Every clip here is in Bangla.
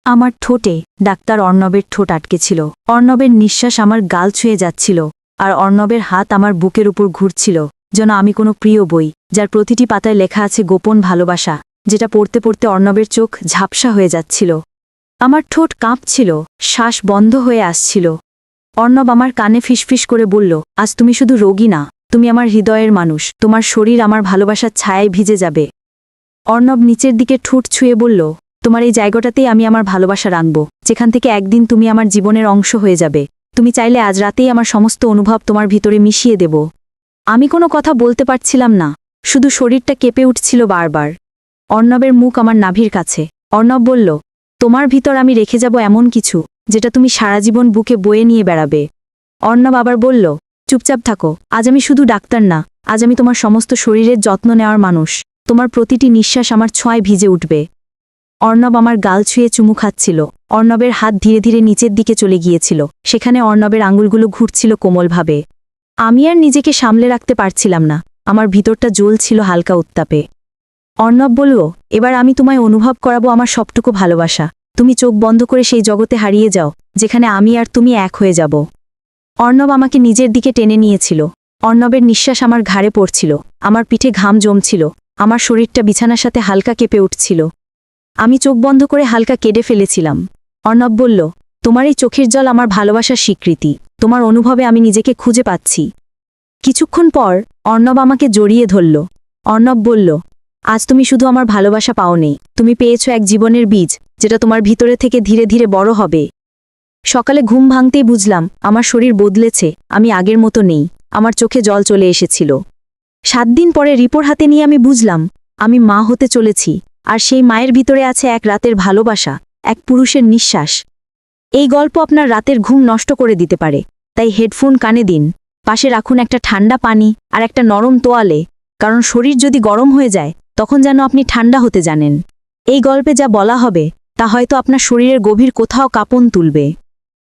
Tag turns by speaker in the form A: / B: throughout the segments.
A: আমার ঠোঁটে ডাক্তার অর্ণবের ঠোঁট আটকে ছিল। অর্ণবের নিঃশ্বাস আমার গাল ছুঁয়ে যাচ্ছিল, আর অর্ণবের হাত আমার বুকের উপর ঘুরছিল, যেন আমি কোনো প্রিয় বই যার প্রতিটি পাতায় লেখা আছে গোপন ভালোবাসা, যেটা পড়তে পড়তে অর্ণবের চোখ ঝাপসা হয়ে যাচ্ছিল। আমার ঠোঁট কাঁপছিল, শ্বাস বন্ধ হয়ে আসছিল। অর্ণব আমার কানে ফিসফিস করে বলল, আজ তুমি শুধু রোগী না, তুমি আমার হৃদয়ের মানুষ, তোমার শরীর আমার ভালোবাসার ছায়ায় ভিজে যাবে। অর্ণব নিচের দিকে ঠোঁট ছুঁয়ে বলল, তোমার এই জায়গাটাতেই আমি আমার ভালোবাসা রাখব, যেখান থেকে একদিন তুমি আমার জীবনের অংশ হয়ে যাবে। তুমি চাইলে আজ রাতেই আমার সমস্ত অনুভব তোমার ভিতরে মিশিয়ে দেব। আমি কোনো কথা বলতে পারছিলাম না, শুধু শরীরটা কেঁপে উঠছিল বারবার। অর্ণবের মুখ আমার নাভির কাছে। অর্ণব বলল, তোমার ভিতর আমি রেখে যাব এমন কিছু, যেটা তুমি সারা জীবন বুকে বয়ে নিয়ে বেড়াবে। অর্ণব আবার বলল, চুপচাপ থাকো, আজ আমি শুধু ডাক্তার না, আজ আমি তোমার সমস্ত শরীরের যত্ন নেওয়ার মানুষ। তোমার প্রতিটি নিঃশ্বাস আমার ছোঁয়ায় ভিজে উঠবে। অর্ণব আমার গাল ছুঁয়ে চুমু খাচ্ছিল। অর্ণবের হাত ধীরে ধীরে নিচের দিকে চলে গিয়েছিল, সেখানে অর্ণবের আঙুলগুলো ঘুরছিল কোমলভাবে। আমি আর নিজেকে সামলে রাখতে পারছিলাম না, আমার ভিতরটা জ্বলছিল হালকা উত্তাপে। অর্ণব বলল, এবার আমি তোমায় অনুভব করাবো আমার সবটুকু ভালোবাসা। তুমি চোখ বন্ধ করে সেই জগতে হারিয়ে যাও, যেখানে আমি আর তুমি এক হয়ে যাব। অর্ণব আমাকে নিজের দিকে টেনে নিয়েছিল। অর্ণবের নিঃশ্বাস আমার ঘাড়ে পড়ছিল, আমার পিঠে ঘাম জমছিল, আমার শরীরটা বিছানার সাথে হালকা কেঁপে উঠছিল। আমি চোখ বন্ধ করে হালকা কেঁদে ফেলেছিলাম। অর্ণব বলল, তোমার এই চোখের জল আমার ভালোবাসার স্বীকৃতি, তোমার অনুভবে আমি নিজেকে খুঁজে পাচ্ছি। কিছুক্ষণ পর অর্ণব আমাকে জড়িয়ে ধরল। অর্ণব বলল, আজ তুমি শুধু আমার ভালোবাসা পাওনি, তুমি পেয়েছ এক জীবনের বীজ, যেটা তোমার ভিতরে থেকে ধীরে ধীরে বড় হবে। সকালে ঘুম ভাঙতেই বুঝলাম আমার শরীর বদলেছে, আমি আগের মতো নেই। আমার চোখে জল চলে এসেছিল। 7 দিন পরে রিপোর্ট হাতে নিয়ে আমি বুঝলাম আমি মা হতে চলেছি, আর সেই মায়ের ভিতরে আছে এক রাতের ভালোবাসা, এক পুরুষের নিঃশ্বাস। এই গল্প আপনার রাতের ঘুম নষ্ট করে দিতে পারে, তাই হেডফোন কানে দিন, পাশে রাখুন একটা ঠান্ডা পানি আর একটা নরম তোয়ালে, কারণ শরীর যদি গরম হয়ে যায় তখন যেন আপনি ঠান্ডা হতে জানেন। এই গল্পে যা বলা হবে তা হয়তো আপনার শরীরের গভীর কোথাও কাঁপন তুলবে।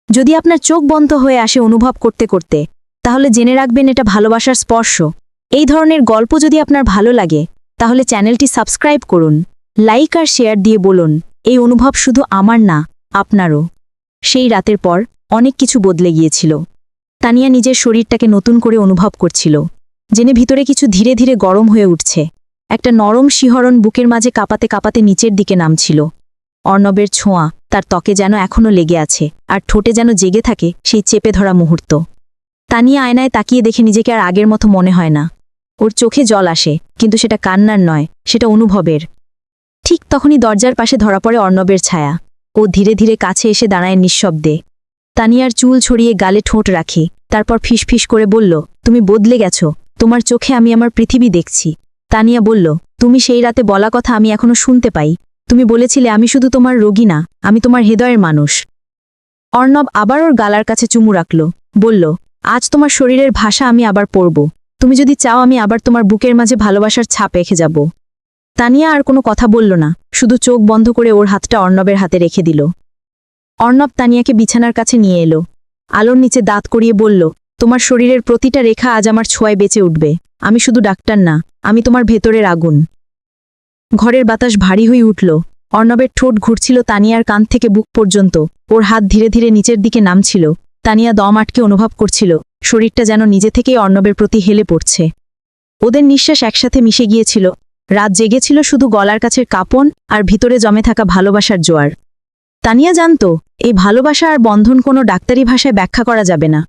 A: যদি আপনার চোখ বন্ধ হয়ে আসে অনুভব করতে করতে, তাহলে জেনে রাখবেন এটা ভালোবাসার স্পর্শ। এই ধরনের গল্প যদি আপনার ভালো লাগে, তাহলে চ্যানেলটি সাবস্ক্রাইব করুন, লাইক আর শেয়ার দিয়ে বলুন, এই অনুভব শুধু আমার না, আপনারও। সেই রাতের পর অনেক কিছু বদলে গিয়েছিল। তানিয়া নিজের শরীরটাকে নতুন করে অনুভব করছিল, জেনে ভিতরে কিছু ধীরে ধীরে গরম হয়ে উঠছে। একটা নরম শিহরণ বুকের মাঝে কাঁপাতে কাঁপাতে নিচের দিকে নামছিল। অর্ণবের ছোঁয়া তার ত্বকে যেন এখনও লেগে আছে, আর ঠোঁটে যেন জেগে থাকে সেই চেপে ধরা মুহূর্ত। তানিয়া আয়নায় তাকিয়ে দেখে নিজেকে আর আগের মতো মনে হয় না। ওর চোখে জল আসে, কিন্তু সেটা কান্নার নয়, সেটা অনুভবের। ঠিক তখনই দরজার পাশে ধরা পড়ে অর্ণবের ছায়া। ও ধীরে ধীরে কাছে এসে দাঁড়ায় নিঃশব্দে। তানিয়ার চুল ছড়িয়ে গালে ঠোঁট রাখে, তারপর ফিসফিস করে বলল, তুমি বদলে গেছ, তোমার চোখে আমি আমার পৃথিবী দেখছি। তানিয়া বলল, তুমি সেই রাতে বলা কথা আমি এখনো শুনতে পাই। তুমি বলেছিলে আমি শুধু তোমার রোগী না, আমি তোমার হৃদয়ের মানুষ। অর্ণব আবার ওর গালার কাছে চুমু রাখল, বলল, আজ তোমার শরীরের ভাষা আমি আবার পড়ব। তুমি যদি চাও আমি আবার তোমার বুকের মাঝে ভালোবাসার ছাপ রেখে যাব। তানিয়া আর কোনো কথা বলল না, শুধু চোখ বন্ধ করে ওর হাতটা অর্ণবের হাতে রেখে দিল। অর্ণব তানিয়াকে বিছানার কাছে নিয়ে এলো। আলোর নিচে দাঁত করিয়ে বলল, তোমার শরীরের প্রতিটা রেখা আজ আমার ছোঁয়ায় বেঁচে উঠবে। আমি শুধু ডাক্তার না, আমি তোমার ভেতরের আগুন। ঘরের বাতাস ভারী হয়ে উঠল। অর্ণবের ঠোঁট ঘুরছিল তানিয়ার কান থেকে বুক পর্যন্ত। ওর হাত ধীরে ধীরে নিচের দিকে নামছিল। তানিয়া দম আটকে অনুভব করছিল শরীরটা যেন নিজে থেকেই অর্ণবের প্রতি হেলে পড়ছে। ওদের নিঃশ্বাস একসাথে মিশে গিয়েছিল। রাত জেগেছিল শুধু গলার কাছের কাঁপন আর ভিতরে জমে থাকা ভালোবাসার জোয়ার। তানিয়া জানত এই ভালোবাসা আর বন্ধন কোনো ডাক্তারি ভাষায় ব্যাখ্যা করা যাবে না।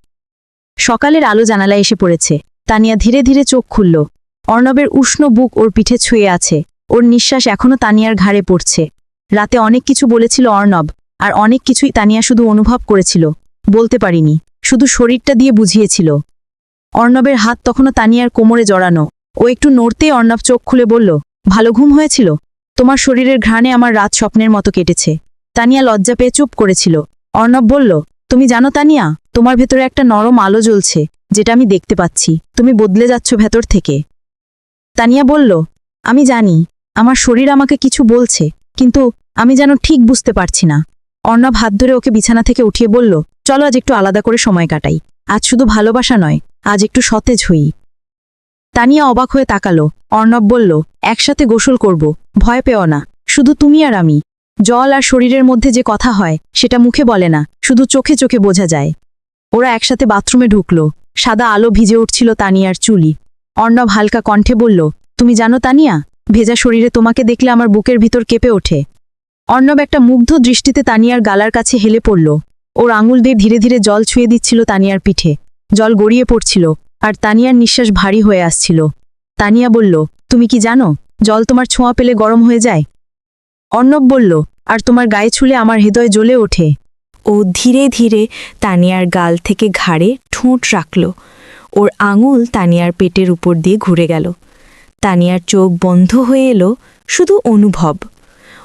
A: সকালের আলো জানালায় এসে পড়েছে। তানিয়া ধীরে ধীরে চোখ খুলল। অর্ণবের উষ্ণ বুক ওর পিঠে ছুঁয়ে আছে, ওর নিঃশ্বাস এখনও তানিয়ার ঘাড়ে পড়ছে। রাতে অনেক কিছু বলেছিল অর্ণব, আর অনেক কিছুই তানিয়া শুধু অনুভব করেছিল, বলতে পারিনি, শুধু শরীরটা দিয়ে বুঝিয়েছিল। অর্ণবের হাত তখনও তানিয়ার কোমরে জড়ানো। ও একটু নড়তেই অর্ণব চোখ খুলে বলল, ভালো ঘুম হয়েছিল? তোমার শরীরের ঘ্রাণে আমার রাত স্বপ্নের মতো কেটেছে। তানিয়া লজ্জা পেয়ে চুপ করেছিল। অর্ণব বলল, তুমি জানো তানিয়া, তোমার ভেতরে একটা নরম আলো জ্বলছে, যেটা আমি দেখতে পাচ্ছি। তুমি বদলে যাচ্ছ ভেতর থেকে। তানিয়া বলল, আমি জানি, আমার শরীর আমাকে কিছু বলছে, কিন্তু আমি যেন ঠিক বুঝতে পারছি না। অর্ণব হাত ধরে ওকে বিছানা থেকে উঠিয়ে বলল, চলো আজ একটু আলাদা করে সময় কাটাই। আজ শুধু ভালোবাসা নয়, আজ একটু সতেজ হই। তানিয়া অবাক হয়ে তাকালো। অর্ণব বলল, একসাথে গোসল করব, ভয় পেও না, শুধু তুমি আর আমি। জল আর শরীরের মধ্যে যে কথা হয় সেটা মুখে বলে না, শুধু চোখে চোখে বোঝা যায়। ওরা একসাথে বাথরুমে ঢুকল। সাদা আলো ভিজে উঠছিল তানিয়ার চুলি। অর্ণব হালকা কণ্ঠে বলল, তুমি জানো তানিয়া, ভেজা শরীরে তোমাকে দেখলে আমার বুকের ভিতর কেঁপে ওঠে। অর্ণব একটা মুগ্ধ দৃষ্টিতে তানিয়ার গালার কাছে হেলে পড়ল। ওর আঙুল দিয়ে ধীরে ধীরে জল ছুঁয়ে দিচ্ছিল তানিয়ার পিঠে। জল গড়িয়ে পড়ছিল, আর তানিয়ার নিঃশ্বাস ভারী হয়ে আসছিল। তানিয়া বলল, তুমি কি জানো, জল তোমার ছোঁয়া পেলে গরম হয়ে যায়? অর্ণব বলল, আর তোমার গায়ে ছুলে আমার হৃদয় জ্বলে ওঠে। ও ধীরে ধীরে তানিয়ার গাল থেকে ঘাড়ে ঠোঁট রাখল। ওর আঙুল তানিয়ার পেটের উপর দিয়ে ঘুরে গেল। তানিয়ার চোখ বন্ধ হয়ে এলো, শুধু অনুভব।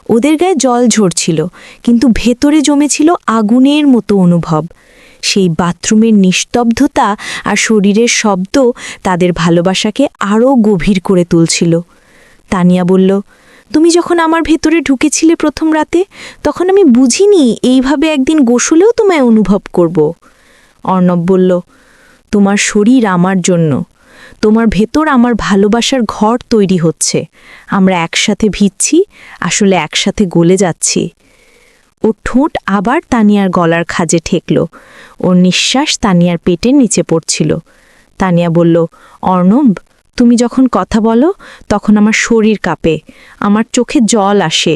A: ওদের গায়ে জল ঝরছিল, কিন্তু ভেতরে জমেছিল আগুনের মতো অনুভব। সেই বাথরুমের নিস্তব্ধতা আর শরীরের শব্দ তাদের ভালোবাসাকে আরও গভীর করে তুলছিল। তানিয়া বলল, তুমি যখন আমার ভেতরে ঢুকেছিলে প্রথম রাতে, তখন আমি বুঝিনি এইভাবে একদিন গোসলেও তোমায় অনুভব করব। অর্ণব বলল, তোমার শরীর আমার জন্য, তোমার ভেতর আমার ভালোবাসার ঘর তৈরি হচ্ছে। আমরা একসাথে ভিজছি, আসলে একসাথে গলে যাচ্ছি। ওর ঠোঁট আবার তানিয়ার গলার খাজে ঠেকল। ওর নিঃশ্বাস তানিয়ার পেটের নিচে পড়ছিল। তানিয়া বলল, অর্ণব, তুমি যখন কথা বলো তখন আমার শরীর কাঁপে, আমার চোখে জল আসে,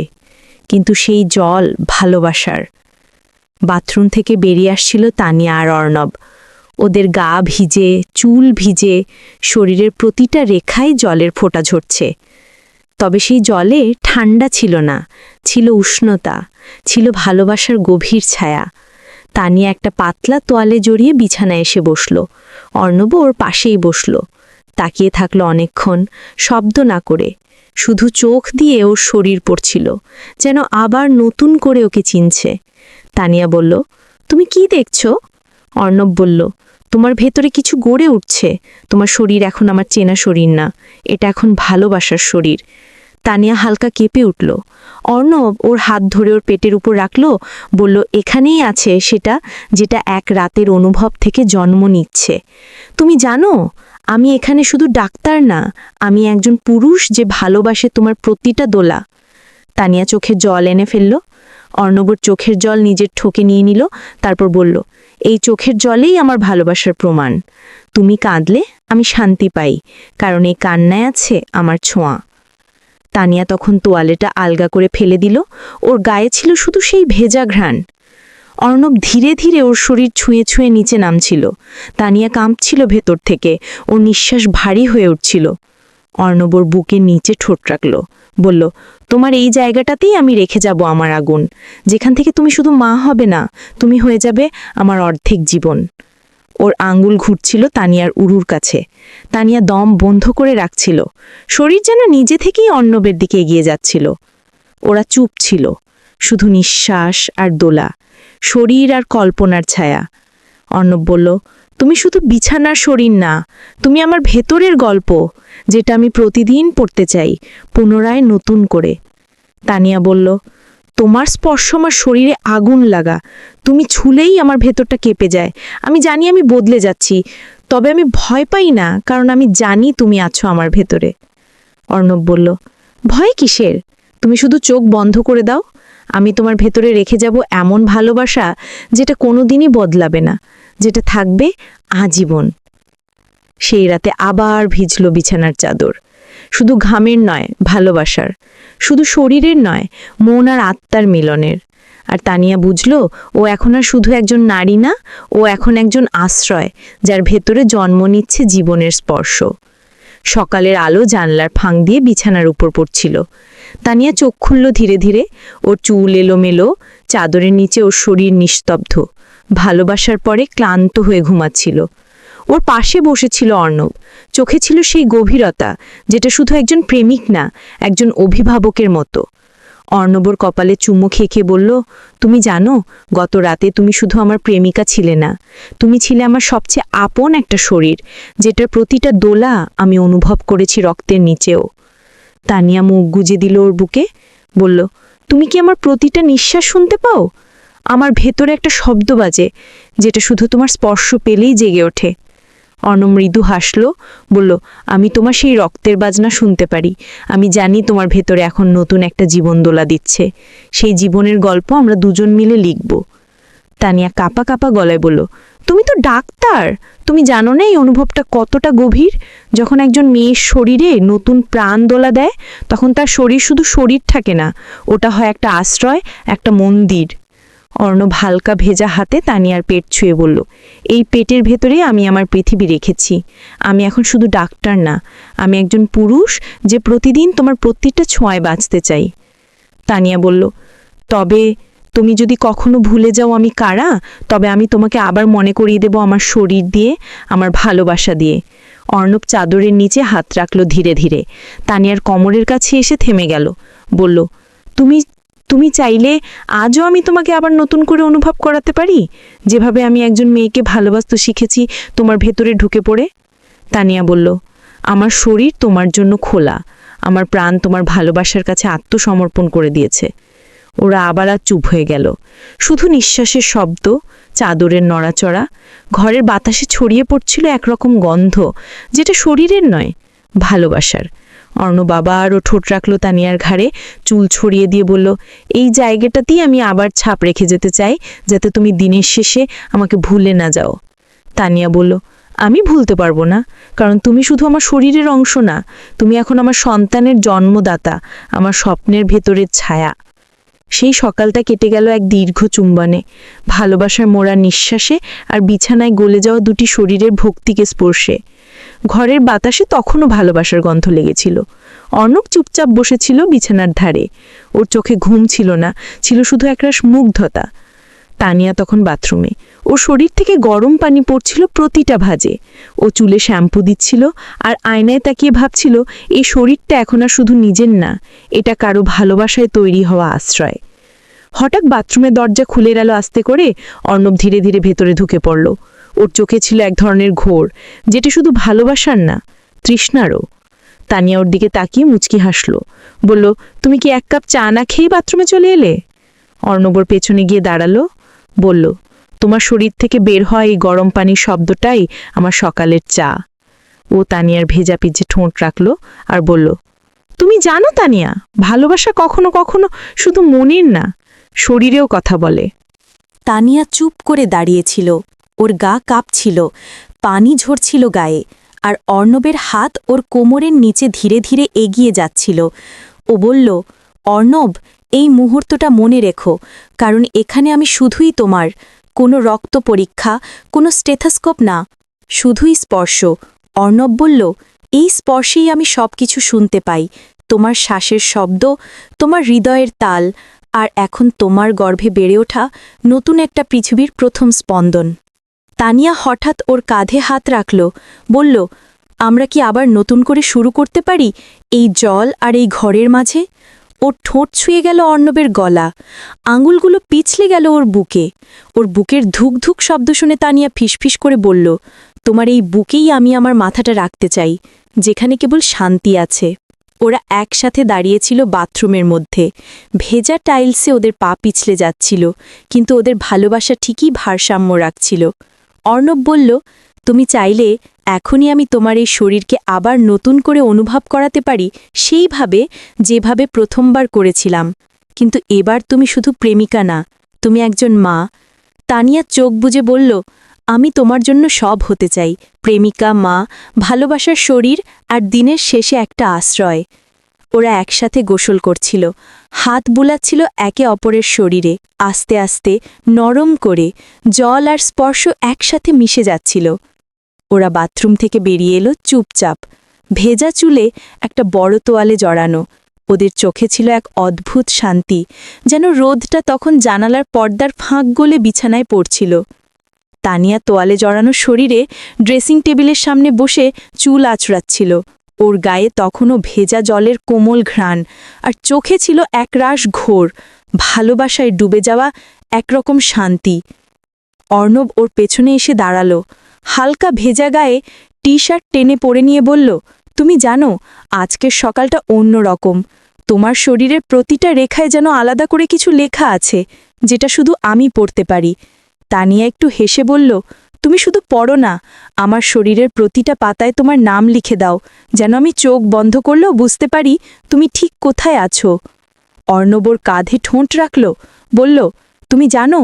A: কিন্তু সেই জল ভালোবাসার। বাথরুম থেকে বেরিয়ে আসছিল তানিয়া আর অর্ণব। ওদের গা ভিজে, চুল ভিজে, শরীরের প্রতিটা রেখায় জলের ফোঁটা ঝরছে। তবে সেই জলে ঠান্ডা ছিল না, ছিল উষ্ণতা, ছিল ভালোবাসার গভীর ছায়া। তানিয়া একটা পাতলা তোয়ালে জড়িয়ে বিছানায় এসে বসল। অর্ণব ওর পাশেই বসল। তাকিয়ে থাকলো অনেকক্ষণ, শব্দ না করে। শুধু চোখ দিয়ে ওর শরীর পড়ছিল, যেন আবার নতুন করে ওকে চিনছে। তানিয়া বলল, তুমি কি দেখছো? অর্ণব বলল, তোমার ভেতরে কিছু গড়ে উঠছে। তোমার শরীর এখন আমার চেনা শরীর না, এটা এখন ভালোবাসার শরীর। তানিয়া হালকা কেঁপে উঠল। অর্ণব ওর হাত ধরে ওর পেটের উপর রাখল, বলল, এখানেই আছে সেটা, যেটা এক রাতের অনুভব থেকে জন্ম নিচ্ছে। তুমি জানো, আমি এখানে শুধু ডাক্তার না, আমি একজন পুরুষ যে ভালোবাসে তোমার প্রতিটা দোলা। তানিয়া চোখে জল এনে ফেলল। অর্ণবর চোখের জল নিজের ঠোকে নিয়ে নিল, তারপর বলল, এই চোখের জলেই আমার ভালোবাসার প্রমাণ। তুমি কাঁদলে আমি শান্তি পাই, কারণ এই কান্নায় আছে আমার ছোঁয়া। তানিয়া তখন তোয়ালেটা আলগা করে ফেলে দিল। ওর গায়ে ছিল শুধু সেই ভেজা ঘ্রাণ। অর্ণব ধীরে ধীরে ওর শরীর ছুঁয়ে ছুঁয়ে নিচে নামছিল। তানিয়া কাঁপছিল ভেতর থেকে, ওর নিঃশ্বাস ভারী হয়ে উঠছিল। অর্ণব ওর বুকের নিচে ঠোঁট রাখল, বলল, তোমার এই জায়গাটাতেই আমি রেখে যাব আমার আগুন, যেখান থেকে তুমি শুধু মা হবে না, তুমি হয়ে যাবে আমার অর্ধেক জীবন। ওর আঙ্গুল ঘুরছিল তানিয়ার উরুর কাছে। তানিয়া দম বন্ধ করে রাখছিল, শরীর যেন নিজে থেকেই অর্ণবের দিকে এগিয়ে যাচ্ছিল। ওরা চুপ ছিল, শুধু নিঃশ্বাস আর দোলা, শরীর আর কল্পনার ছায়া। অর্ণব বলল, তুমি শুধু বিছানার শরীর না, তুমি আমার ভেতরের গল্প, যেটা আমি প্রতিদিন পড়তে চাই, পুনরায় নতুন করে। তানিয়া বলল, তোমার স্পর্শ আমার শরীরে আগুন লাগা, তুমি ছুলেই আমার ভেতরটা কেঁপে যায়। আমি জানি আমি বদলে যাচ্ছি, তবে আমি ভয় পাই না, কারণ আমি জানি তুমি আছো আমার ভেতরে। অর্ণব বলল, ভয় কিসের? তুমি শুধু চোখ বন্ধ করে দাও, আমি তোমার ভেতরে রেখে যাব এমন ভালোবাসা যেটা কোনোদিনই বদলাবে না, যেটা থাকবে আজীবন। সেই রাতে আবার ভিজল বিছানার চাদর, শুধু ঘামের নয়, ভালোবাসার, শুধু শরীরের নয়, মন আর আত্মার মিলনের। আর তানিয়া বুঝল, ও এখন আর শুধু একজন নারী না, ও এখন একজন আশ্রয়, যার ভেতরে জন্ম নিচ্ছে জীবনের স্পর্শ। সকালের আলো জানলার ফাঁক দিয়ে বিছানার উপর পড়ছিল। তানিয়া চোখ খুলল ধীরে ধীরে। ওর চুল এলোমেলো, চাদরের নিচে ওর শরীর নিস্তব্ধ, ভালোবাসার পরে ক্লান্ত হয়ে ঘুমাচ্ছিল। ওর পাশে বসেছিল অর্ণব, চোখে ছিল সেই গভীরতা, যেটা শুধু একজন প্রেমিক না, একজন অভিভাবকের মতো। অর্ণবর কপালে চুমু খেয়ে বলল, তুমি জানো, গত রাতে তুমি শুধু আমার প্রেমিকা ছিলে না, তুমি ছিলে আমার সবচেয়ে আপন একটা শরীর, যেটার প্রতিটা দোলা আমি অনুভব করেছি রক্তের নিচেও। তানিয়া মুখ গুজে দিল ওর বুকে, বলল, তুমি কি আমার প্রতিটা নিঃশ্বাস শুনতে পাও? আমার ভেতরে একটা শব্দ বাজে, যেটা শুধু তোমার স্পর্শ পেলেই জেগে ওঠে।
B: অর্ণব মৃদু হাসল, বলল, আমি তোমার সেই রক্তের বাজনা শুনতে পারি। আমি জানি তোমার ভেতরে এখন নতুন একটা জীবন দোলা দিচ্ছে। সেই জীবনের গল্প আমরা দুজন মিলে লিখব। তানিয়া কাঁপা কাঁপা গলায় বলল, তুমি তো ডাক্তার, তুমি জানো না এই অনুভবটা কতটা গভীর। যখন একজন মেয়ের শরীরে নতুন প্রাণ দোলা দেয়, তখন তার শরীর শুধু শরীর থাকে না, ওটা হয় একটা আশ্রয়, একটা মন্দির। অর্ণব হালকা ভেজা হাতে তানিয়ার পেট ছুঁয়ে বলল, এই পেটের ভেতরেই আমি আমার পৃথিবী রেখেছি। আমি এখন শুধু ডাক্তার না, আমি একজন পুরুষ যে প্রতিদিন তোমার প্রত্যেকটা ছোঁয়ায় বাঁচতে চাই। তানিয়া বলল, তবে তুমি যদি কখনো ভুলে যাও আমি কারা, তবে আমি তোমাকে আবার মনে করিয়ে দেব আমার শরীর দিয়ে, আমার ভালোবাসা দিয়ে। অর্ণব চাদরের নিচে হাত রাখল ধীরে ধীরে। তানিয়ার কোমরের কাছে এসে থেমে গেল, বলল, তুমি তুমি চাইলে আজও আমি তোমাকে আবার নতুন করে অনুভব করাতে পারি, যেভাবে আমি একজন মেয়েকে ভালোবাসতে শিখেছি তোমার ভেতরে ঢুকে পড়ে। তানিয়া বলল, আমার শরীর তোমার জন্য খোলা, আমার প্রাণ তোমার ভালোবাসার কাছে আত্মসমর্পণ করে দিয়েছে। ওরা আবার আর চুপ হয়ে গেল। শুধু নিঃশ্বাসের শব্দ, চাদরের নড়াচড়া। ঘরের বাতাসে ছড়িয়ে পড়ছিল একরকম গন্ধ, যেটা শরীরের নয়, ভালোবাসার। অর্ণব আবারও ঠোঁট রাখল তানিয়ার ঘাড়ে, চুল ছড়িয়ে দিয়ে বলল, এই জায়গাটাতেই আমি আবার ছাপ রেখে যেতে চাই, যাতে তুমি দিনের শেষে আমাকে ভুলে না যাও। তানিয়া বলল, আমি ভুলতে পারবো না, কারণ তুমি শুধু আমার শরীরের অংশ না, তুমি এখন আমার সন্তানের জন্মদাতা, আমার স্বপ্নের ভেতরের ছায়া। সেই সকালটা কেটে গেল এক দীর্ঘ চুম্বনে, ভালোবাসার মোড়া নিঃশ্বাসে আর বিছানায় গলে যাওয়া দুটি শরীরের ভক্তিকে স্পর্শে। ঘরের বাতাসে তখনও ভালোবাসার গন্ধ লেগেছিল। অর্ণব চুপচাপ বসেছিল বিছানার ধারে। ওর চোখে ঘুম ছিল না, ছিল শুধু একরাশ মুগ্ধতা। তানিয়া তখন বাথরুমে। ওর শরীর থেকে গরম পানি পড়ছিল প্রতিটা ভাঁজে। ও চুলে শ্যাম্পু দিচ্ছিল আর আয়নায় তাকিয়ে ভাবছিল, এই শরীরটা এখন আর শুধু নিজের না, এটা কারো ভালোবাসায় তৈরি হওয়া আশ্রয়। হঠাৎ বাথরুমের দরজা খুলে গেল আস্তে করে। অর্ণব ধীরে ধীরে ভেতরে ঢুকে পড়ল। ওর চোখে ছিল এক ধরনের ঘোর, যেটা শুধু ভালোবাসার না, তৃষ্ণারও। তানিয়া ওর দিকে তাকিয়ে মুচকি হাসল, বলল, তুমি কি এক কাপ চা না খেয়ে বাথরুমে চলে এলে? অর্ণব ওর পেছনে গিয়ে দাঁড়ালো, বলল, তোমার শরীর থেকে বের হওয়া এই গরম পানির শব্দটাই আমার সকালের চা। ও তানিয়ার ভেজা পিঠে ঠোঁট রাখল আর বলল, তুমি জানো তানিয়া, ভালোবাসা কখনো কখনো শুধু মনের না, শরীরেও কথা বলে।
A: তানিয়া চুপ করে দাঁড়িয়েছিল। ওর গা কাঁপছিল, পানি ঝরছিল গায়ে, আর অর্ণবের হাত ওর কোমরের নিচে ধীরে ধীরে এগিয়ে যাচ্ছিল। ও বলল, অর্ণব, এই মুহূর্তটা মনে রেখো, কারণ এখানে আমি শুধুই তোমার, কোনো রক্ত পরীক্ষা, কোনো স্টেথোস্কোপ না, শুধুই স্পর্শ। অর্ণব বলল, এই স্পর্শেই আমি সব কিছু শুনতে পাই, তোমার শ্বাসের শব্দ, তোমার হৃদয়ের তাল, আর এখন তোমার গর্ভে বেড়ে ওঠা নতুন একটা পৃথিবীর প্রথম স্পন্দন। তানিয়া হঠাৎ ওর কাঁধে হাত রাখল, বলল, আমরা কি আবার নতুন করে শুরু করতে পারি এই জল আর এই ঘরের মাঝে? ওর ঠোঁট ছুঁয়ে গেল অর্ণবের গলা, আঙুলগুলো পিছলে গেল ওর বুকে। ওর বুকের ধুক ধুক শব্দ শুনে তানিয়া ফিসফিস করে বলল, তোমার এই বুকেই আমি আমার মাথাটা রাখতে চাই, যেখানে কেবল শান্তি আছে। ওরা একসাথে দাঁড়িয়েছিল বাথরুমের মধ্যে। ভেজা টাইলসে ওদের পা পিছলে যাচ্ছিল, কিন্তু ওদের ভালোবাসা ঠিকই ভারসাম্য রাখছিল। অর্ণব বলল, তুমি চাইলে এখনই আমি তোমার এই শরীরকে আবার নতুন করে অনুভব করাতে পারি, সেইভাবে যেভাবে প্রথমবার করেছিলাম। কিন্তু এবার তুমি শুধু প্রেমিকা না, তুমি একজন মা। তানিয়া চোখ বুজে বলল, আমি তোমার জন্য সব হতে চাই, প্রেমিকা, মা, ভালোবাসার শরীর, আর দিনের শেষে একটা আশ্রয়। ওরা একসাথে গোসল করছিল, হাত বুলাচ্ছিল একে অপরের শরীরে, আস্তে আস্তে, নরম করে। জল আর স্পর্শ একসাথে মিশে যাচ্ছিল। ওরা বাথরুম থেকে বেরিয়ে এলো চুপচাপ, ভেজা চুলে একটা বড় তোয়ালে জড়ানো। ওদের চোখে ছিল এক অদ্ভুত শান্তি, যেন রোদটা তখন জানালার পর্দার ফাঁক গলে বিছানায় পড়ছিল। তানিয়া তোয়ালে জড়ানো শরীরে ড্রেসিং টেবিলের সামনে বসে চুল আঁচড়াচ্ছিল। ওর গায়ে তখনও ভেজা জলের কোমল ঘ্রাণ, আর চোখে ছিল একরাশ ঘোর, ভালোবাসায় ডুবে যাওয়া একরকম শান্তি। অর্ণব ওর পেছনে এসে দাঁড়ালো, হালকা ভেজা গায়ে টি শার্ট টেনে পরে নিয়ে বলল, তুমি জানো, আজকের সকালটা অন্য রকম। তোমার শরীরের প্রতিটা রেখায় যেন আলাদা করে কিছু লেখা আছে, যেটা শুধু আমি পড়তে পারি। তানিয়া একটু হেসে বলল,
B: তুমি শুধু পড়ো না, আমার শরীরের প্রতিটা পাতায় তোমার নাম লিখে দাও, যেন আমি চোখ বন্ধ করলেও বুঝতে পারি তুমি ঠিক কোথায় আছো। অর্ণবর কাঁধে ঠোঁট রাখল, বলল, তুমি জানো,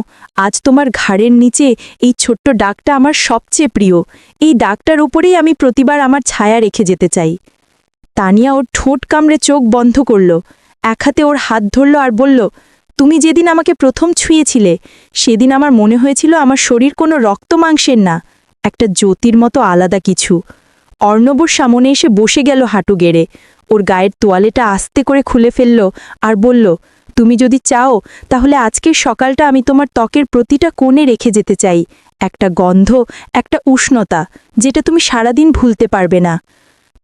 B: আজ তোমার ঘাড়ের নিচে এই ছোট্ট দাগটা আমার সবচেয়ে প্রিয়। এই দাগটার উপরেই আমি প্রতিবার আমার ছায়া রেখে যেতে চাই। তানিয়া ওর ঠোঁট কামড়ে চোখ বন্ধ করল, এক হাতে ওর হাত ধরল আর বলল, তুমি যেদিন আমাকে প্রথম ছুঁয়েছিলে সেদিন আমার মনে হয়েছিল আমার শরীর কোনো রক্ত মাংসের না, একটা জ্যোতির মতো আলাদা কিছু। অর্ণবর সামনে এসে বসে গেল হাঁটু গেড়ে, ওর গায়ের তোয়ালেটা আস্তে করে খুলে ফেলল আর বলল, তুমি যদি চাও তাহলে আজকের সকালটা আমি তোমার ত্বকের প্রতিটা কোণে রেখে যেতে চাই, একটা গন্ধ, একটা উষ্ণতা, যেটা তুমি সারাদিন ভুলতে পারবে না।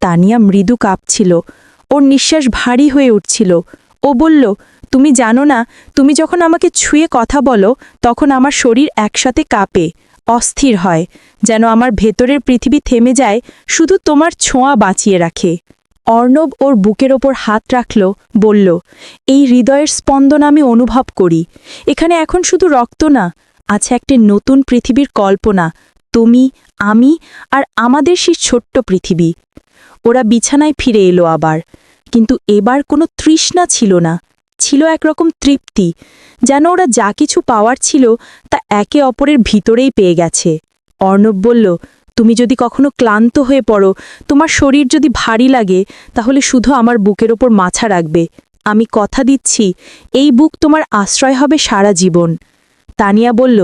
B: তানিয়া মৃদু কাঁপছিল, ওর নিঃশ্বাস ভারী হয়ে উঠছিল। ও বলল, তুমি জানো না, তুমি যখন আমাকে ছুঁয়ে কথা বলো তখন আমার শরীর একসাথে কাঁপে, অস্থির হয়, যেন আমার ভেতরের পৃথিবী থেমে যায়, শুধু তোমার ছোঁয়া বাঁচিয়ে রাখে। অর্ণব ওর বুকের ওপর হাত রাখল, বলল, এই হৃদয়ের স্পন্দন আমি অনুভব করি। এখানে এখন শুধু রক্ত না, আছে একটি নতুন পৃথিবীর কল্পনা, তুমি, আমি আর আমাদের সেই ছোট্ট পৃথিবী। ওরা বিছানায় ফিরে এলো আবার, কিন্তু এবার কোনো তৃষ্ণা ছিল না, ছিল একরকম তৃপ্তি, যেন ওরা যা কিছু পাওয়ার ছিল তা একে অপরের ভিতরেই পেয়ে গেছে। অর্ণব বলল, তুমি যদি কখনো ক্লান্ত হয়ে পড়ো, তোমার শরীর যদি ভারী লাগে, তাহলে শুধু আমার বুকের ওপর মাথা রাখবে, আমি কথা দিচ্ছি, এই বুক তোমার আশ্রয় হবে সারা জীবন। তানিয়া বলল,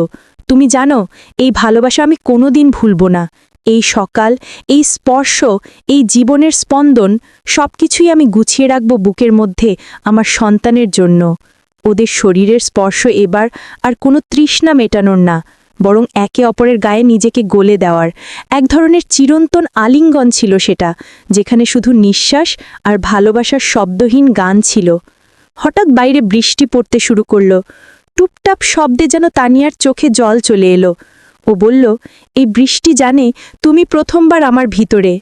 B: তুমি জানো, এই ভালোবাসা আমি কোনোদিন ভুলব না। এই সকাল, এই স্পর্শ, এই জীবনের স্পন্দন, সবকিছুই আমি গুছিয়ে রাখব বুকের মধ্যে আমার সন্তানের জন্য। ওদের শরীরের স্পর্শ এবার আর কোনো তৃষ্ণা মেটানোর না, বরং একে অপরের গায়ে নিজেকে গলে দেওয়ার এক ধরনের চিরন্তন আলিঙ্গন ছিল সেটা, যেখানে শুধু নিঃশ্বাস আর ভালোবাসার শব্দহীন গান ছিল। হঠাৎ বাইরে বৃষ্টি পড়তে শুরু করল, টুপটাপ শব্দে যেন তানিয়ার চোখে জল চলে এলো। ও বলল, এই বৃষ্টি জানে তুমি প্রথমবার আমার ভিতরে,